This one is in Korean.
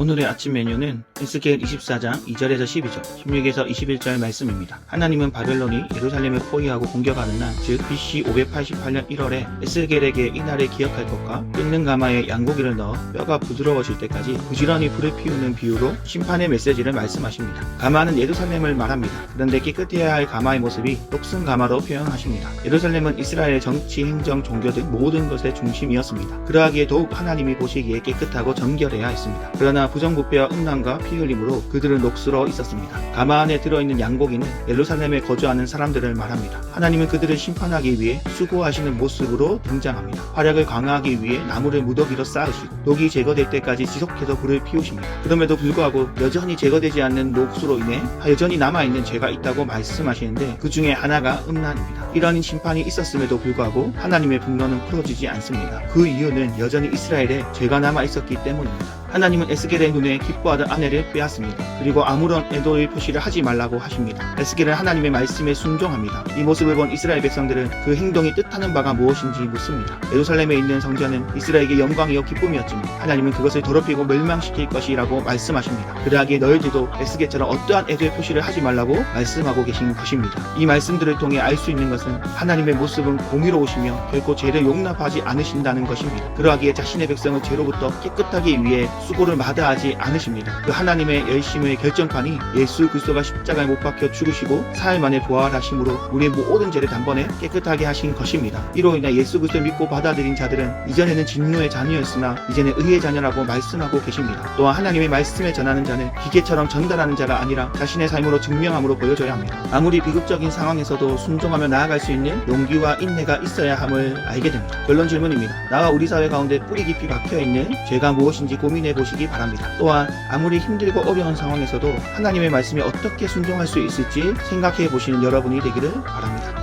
오늘의 아침 메뉴는 에스겔 24장 2절에서 12절, 16에서 21절 말씀입니다. 하나님은 바벨론이 예루살렘을 포위하고 공격하는 날, 즉 BC 588년 1월에 에스겔에게 이 날을 기억할 것과 끓는 가마에 양고기를 넣어 뼈가 부드러워질 때까지 부지런히 불을 피우는 비유로 심판의 메시지를 말씀하십니다. 가마는 예루살렘을 말합니다. 그런데 깨끗해야 할 가마의 모습이 녹슨 가마로 표현하십니다. 예루살렘은 이스라엘의 정치, 행정, 종교 등 모든 것의 중심이었습니다. 그러하기에 더욱 하나님이 보시기에 깨끗하고 정결해야 했습니다. 그러나 부정부패와 음란과 피 흘림으로 그들은 녹슬어 있었습니다. 가마 안에 들어있는 양고기는 예루살렘에 거주하는 사람들을 말합니다. 하나님은 그들을 심판하기 위해 수고하시는 모습으로 등장합니다. 활약을 강화하기 위해 나무를 무더기로 쌓으시고 녹이 제거될 때까지 지속해서 불을 피우십니다. 그럼에도 불구하고 여전히 제거되지 않는 녹수로 인해 여전히 남아있는 죄가 있다고 말씀하시는데 그 중에 하나가 음란입니다. 이런 심판이 있었음에도 불구하고 하나님의 분노는 풀어지지 않습니다. 그 이유는 여전히 이스라엘에 죄가 남아있었기 때문입니다. 하나님은 에스겔의 눈에 기뻐하던 아내를 빼앗습니다. 그리고 아무런 애도의 표시를 하지 말라고 하십니다. 에스겔은 하나님의 말씀에 순종합니다. 이 모습을 본 이스라엘 백성들은 그 행동이 뜻하는 바가 무엇인지 묻습니다. 예루살렘에 있는 성전은 이스라엘에게 영광이요 기쁨이었지만 하나님은 그것을 더럽히고 멸망시킬 것이라고 말씀하십니다. 그러하기에 너희들도 에스겔처럼 어떠한 애도의 표시를 하지 말라고 말씀하고 계신 것입니다. 이 말씀들을 통해 알 수 있는 것은 하나님의 모습은 공의로우시며 결코 죄를 용납하지 않으신다는 것입니다. 그러하기에 자신의 백성을 죄로부터 깨끗하기 위해 수고를 마다하지 않으십니다. 그 하나님의 열심의 결정판이 예수 그리스도가 십자가에 못 박혀 죽으시고 사흘 만에 부활하심으로 우리의 모든 죄를 단번에 깨끗하게 하신 것입니다. 이로 인해 예수 그리스도를 믿고 받아들인 자들은 이전에는 진노의 자녀였으나 이제는 의의 자녀라고 말씀하고 계십니다. 또한 하나님의 말씀을 전하는 자는 기계처럼 전달하는 자가 아니라 자신의 삶으로 증명함으로 보여줘야 합니다. 아무리 비극적인 상황에서도 순종하며 나아갈 수 있는 용기와 인내가 있어야 함을 알게 됩니다. 결론 질문입니다. 나와 우리 사회 가운데 뿌리 깊이 박혀있는 죄가 무엇인지 고민해 보시기 바랍니다. 또한 아무리 힘들고 어려운 상황에서도 하나님의 말씀에 어떻게 순종할 수 있을지 생각해 보시는 여러분이 되기를 바랍니다.